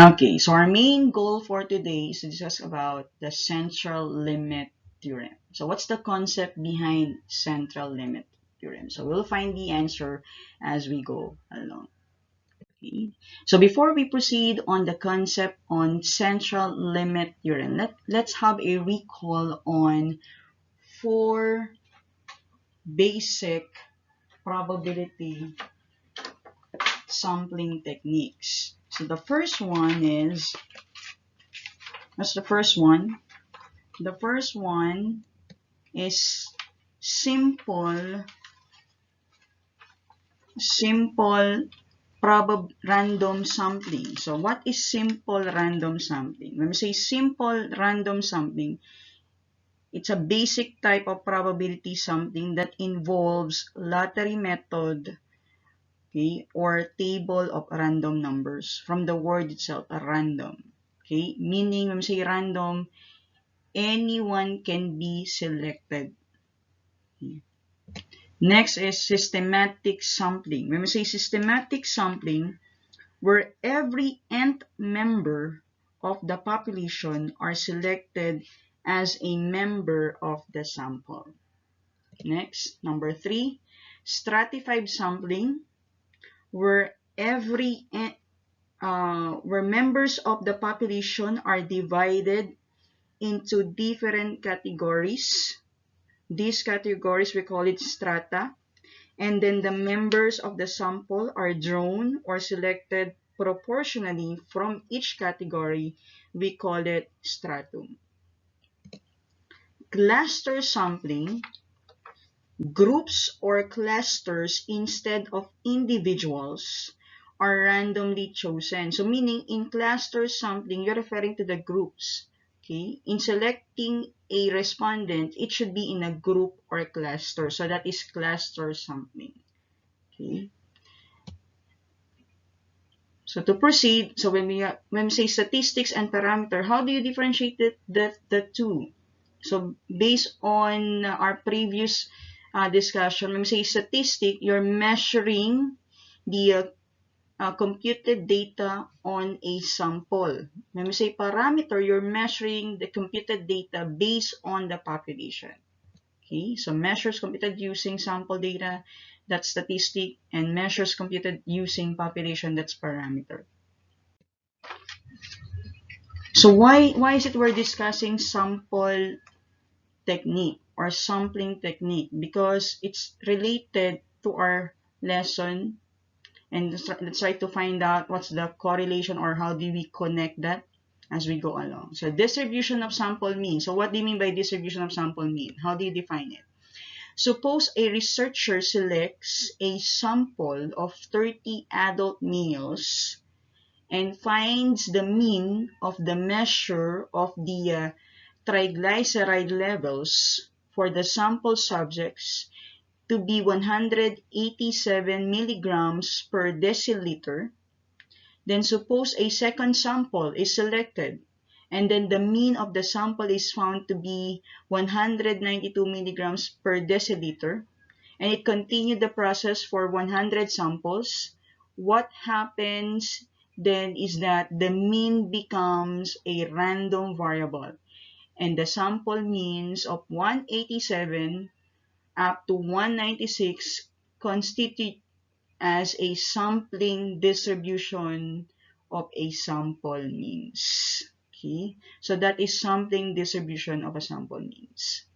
Okay, so our main goal for today is to discuss about the central limit theorem. So what's the concept behind central limit theorem? So we'll find the answer as we go along. Okay. So before we proceed on the concept on central limit theorem, let's have a recall on four basic probability sampling techniques. So the first one is, what's the first one? The first one is simple random sampling. So what is simple random sampling? When we say simple random sampling, it's a basic type of probability sampling that involves lottery method, okay, or table of random numbers from the word itself, a random. Okay, meaning when we say random, anyone can be selected. Okay. Next is systematic sampling. When we say systematic sampling, where every nth member of the population are selected as a member of the sample. Next, number 3, stratified sampling, where where members of the population are divided into different categories. These categories, we call it strata. And then the members of the sample are drawn or selected proportionally from each category. We call it stratum. Cluster sampling, groups or clusters instead of individuals are randomly chosen. So meaning in cluster sampling, you're referring to the groups. Okay? In selecting a respondent, it should be in a group or cluster. So that is cluster sampling. Okay? So to proceed, so when we say statistics and parameter, how do you differentiate the two? So based on our previous discussion, when we say statistic, you're measuring the computed data on a sample. When we say parameter, you're measuring the computed data based on the population. Okay, so measures computed using sample data, that's statistic, and measures computed using population, that's parameter. So why is it we're discussing sample technique or sampling technique? Because it's related to our lesson, and let's try to find out what's the correlation or how do we connect that as we go along. So distribution of sample mean. So what do you mean by distribution of sample mean? How do you define it? Suppose a researcher selects a sample of 30 adult males and finds the mean of the measure of the triglyceride levels for the sample subjects to be 187 milligrams per deciliter. Then suppose a second sample is selected, and then the mean of the sample is found to be 192 milligrams per deciliter, and it continued the process for 100 samples. What happens then is that the mean becomes a random variable, and the sample means of 187 up to 196 constitute as a sampling distribution of a sample means. Okay, so that is sampling distribution of a sample means.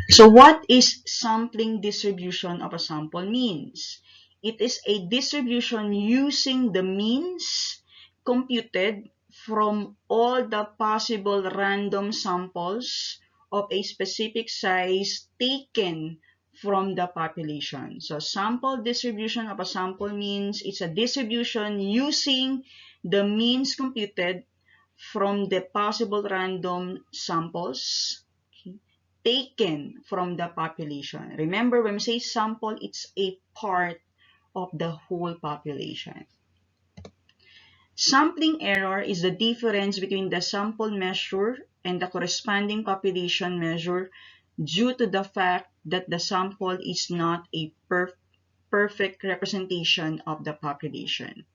So what is sampling distribution of a sample means? It is a distribution using the means computed from all the possible random samples of a specific size taken from the population. So sample distribution of a sample means it's a distribution using the means computed from the possible random samples taken from the population. Remember, when we say sample, it's a part of the whole population. Sampling error is the difference between the sample measure and the corresponding population measure due to the fact that the sample is not a perfect representation of the population.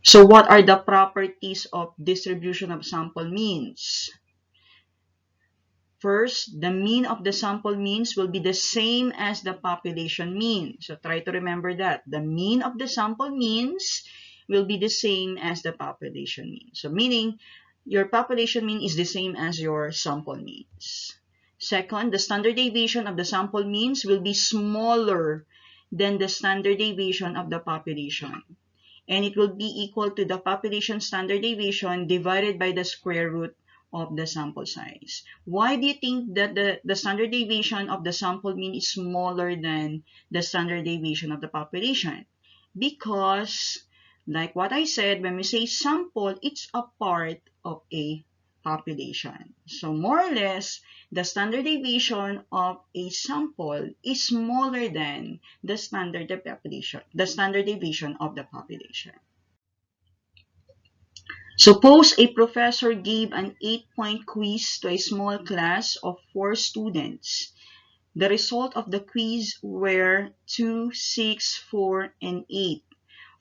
So what are the properties of distribution of sample means? First, the mean of the sample means will be the same as the population mean. So try to remember that. The mean of the sample means will be the same as the population mean. So meaning, your population mean is the same as your sample means. Second, the standard deviation of the sample means will be smaller than the standard deviation of the population. And it will be equal to the population standard deviation divided by the square root of the sample size. Why do you think that the standard deviation of the sample mean is smaller than the standard deviation of the population? Because, like what I said, when we say sample, it's a part of a population. So more or less, the standard deviation of a sample is smaller than the standard deviation of the population. Suppose a professor gave an 8-point quiz to a small class of 4 students. The result of the quiz were 2, 6, 4, and 8.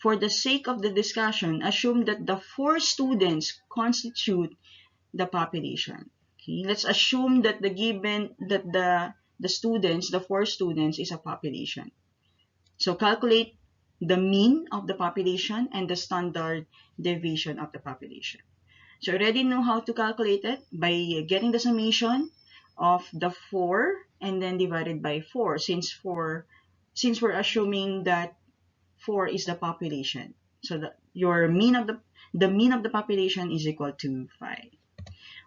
For the sake of the discussion, assume that the 4 students constitute the population. Okay, let's assume that the 4 students is a population. So calculate the mean of the population and the standard deviation of the population. So you already know how to calculate it by getting the summation of the 4 and then divided by 4 since we're assuming that 4 is the population. So your mean of the population is equal to 5.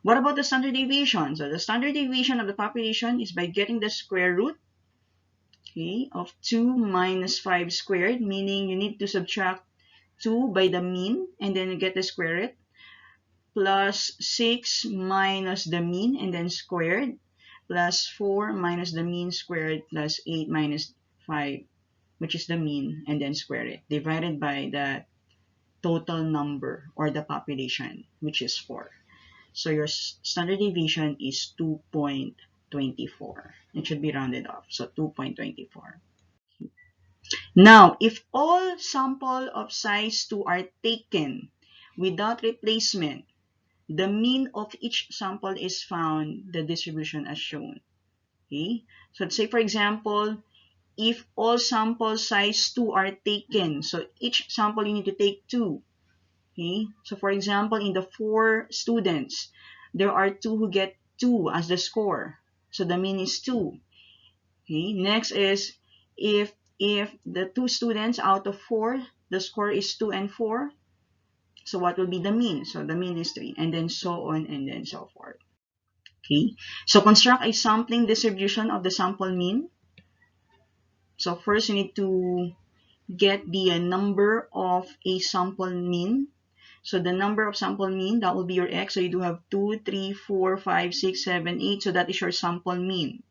What about the standard deviation? So the standard deviation of the population is by getting the square root, okay, of 2 minus 5 squared, meaning you need to subtract 2 by the mean and then you get the square root, plus 6 minus the mean and then squared, plus 4 minus the mean squared, plus 8 minus 5, which is the mean, and then square it, divided by the total number or the population, which is 4. So your standard deviation is 2.24. It should be rounded off, so 2.24. Now, if all sample of size 2 are taken without replacement, the mean of each sample is found, the distribution as shown. Okay? So let's say, for example, if all sample size 2 are taken, so each sample you need to take 2. Okay? So for example, in the 4 students, there are 2 who get 2 as the score. So the mean is 2. Okay? Next is if the 2 students out of 4, the score is 2 and 4, so what will be the mean? So the mean is 3, and then so on and then so forth. Okay? So construct a sampling distribution of the sample mean. So first you need to get the number of a sample mean. So the number of sample mean, that will be your x. So you do have 2, 3, 4, 5, 6, 7, 8. So that is your sample mean.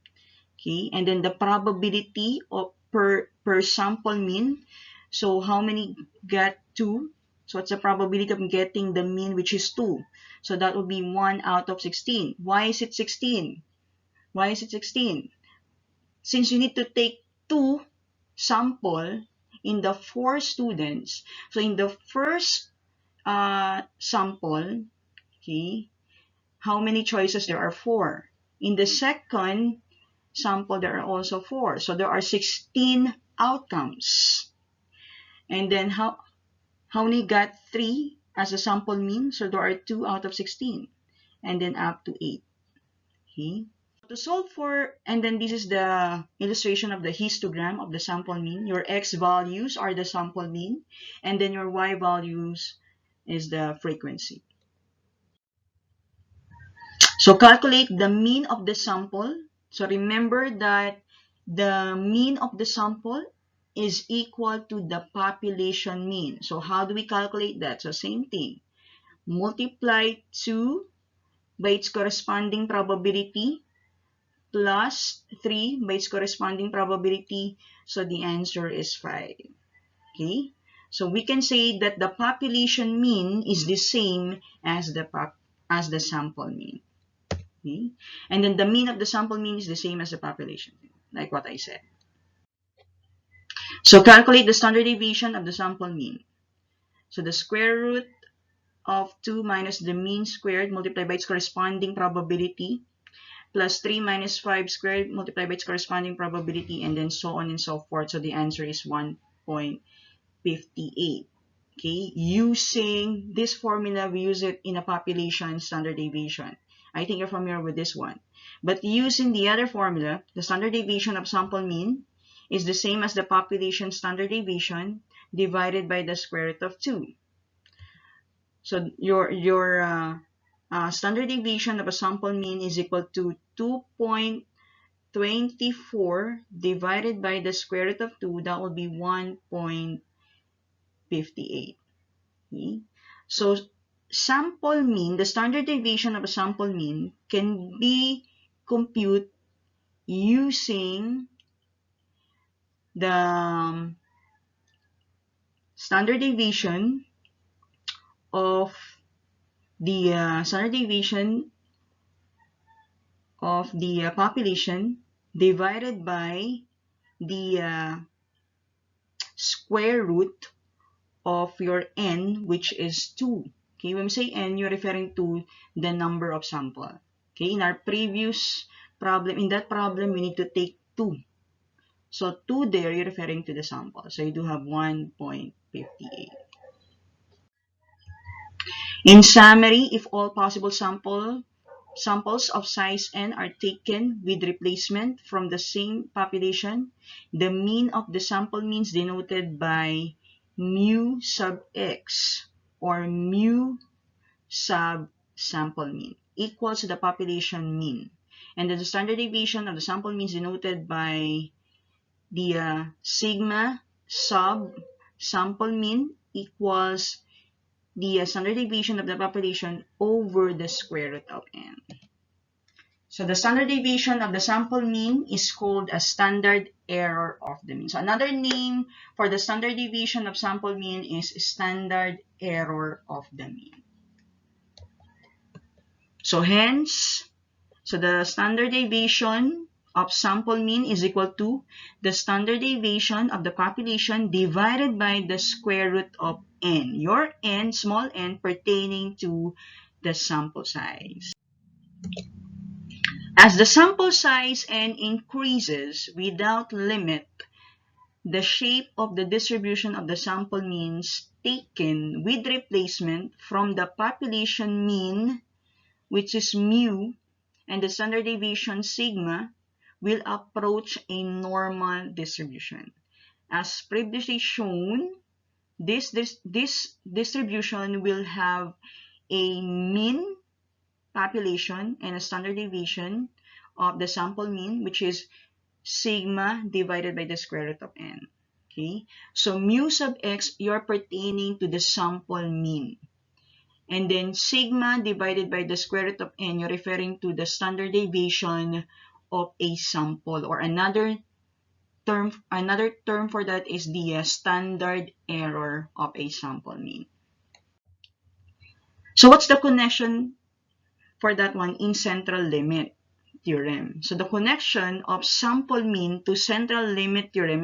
Okay, and then the probability of per sample mean. So how many get 2? So what's the probability of getting the mean, which is 2? So that will be 1 out of 16. Why is it 16? Why is it 16? Since you need to take 2 sample in the 4 students. So in the first sample, okay, how many choices there are? 4. In the second sample, there are also 4. So there are 16 outcomes. And then how many got 3 as a sample mean? So there are 2 out of 16. And then up to 8. Okay. To solve for, and then this is the illustration of the histogram of the sample mean. Your x values are the sample mean, and then your y values is the frequency. So calculate the mean of the sample. So remember that the mean of the sample is equal to the population mean. So how do we calculate that? So same thing. Multiply 2 by its corresponding probability plus 3 by its corresponding probability. So the answer is 5. Okay? So we can say that the population mean is the same as the sample mean. Okay? And then the mean of the sample mean is the same as the population mean, like what I said. So calculate the standard deviation of the sample mean. So the square root of 2 minus the mean squared multiplied by its corresponding probability plus 3 minus 5 squared multiplied by its corresponding probability, and then so on and so forth. So the answer is 1.58. Okay, using this formula, we use it in a population standard deviation. I think you're familiar with this one. But using the other formula, the standard deviation of sample mean is the same as the population standard deviation divided by the square root of 2. So your standard deviation of a sample mean is equal to 2.24 divided by the square root of 2. That will be 1.58. Okay? So sample mean, the standard deviation of a sample mean can be computed using the standard deviation of the population divided by the square root of your n, which is 2. Okay, when we say n, you're referring to the number of sample. Okay, in our previous problem, in that problem, we need to take 2. So 2 there, you're referring to the sample. So you do have 1.58. In summary, if all possible samples of size n are taken with replacement from the same population, the mean of the sample means denoted by mu sub x or mu sub sample mean equals to the population mean. And the standard deviation of the sample means denoted by the sigma sub sample mean equals the standard deviation of the population over the square root of n. So the standard deviation of the sample mean is called a standard error of the mean. So another name for the standard deviation of sample mean is standard error of the mean. So hence, the standard deviation of sample mean is equal to the standard deviation of the population divided by the square root of n. Your n, small n, pertaining to the sample size. As the sample size n increases without limit, the shape of the distribution of the sample means taken with replacement from the population mean, which is mu, and the standard deviation sigma, will approach a normal distribution. As previously shown, this distribution will have a mean population and a standard deviation of the sample mean, which is sigma divided by the square root of n. Okay, so mu sub x, you're pertaining to the sample mean. And then sigma divided by the square root of n, you're referring to the standard deviation of a sample, or another term for that is the standard error of a sample mean. So what's the connection for that one in central limit theorem? So the connection of sample mean to central limit theorem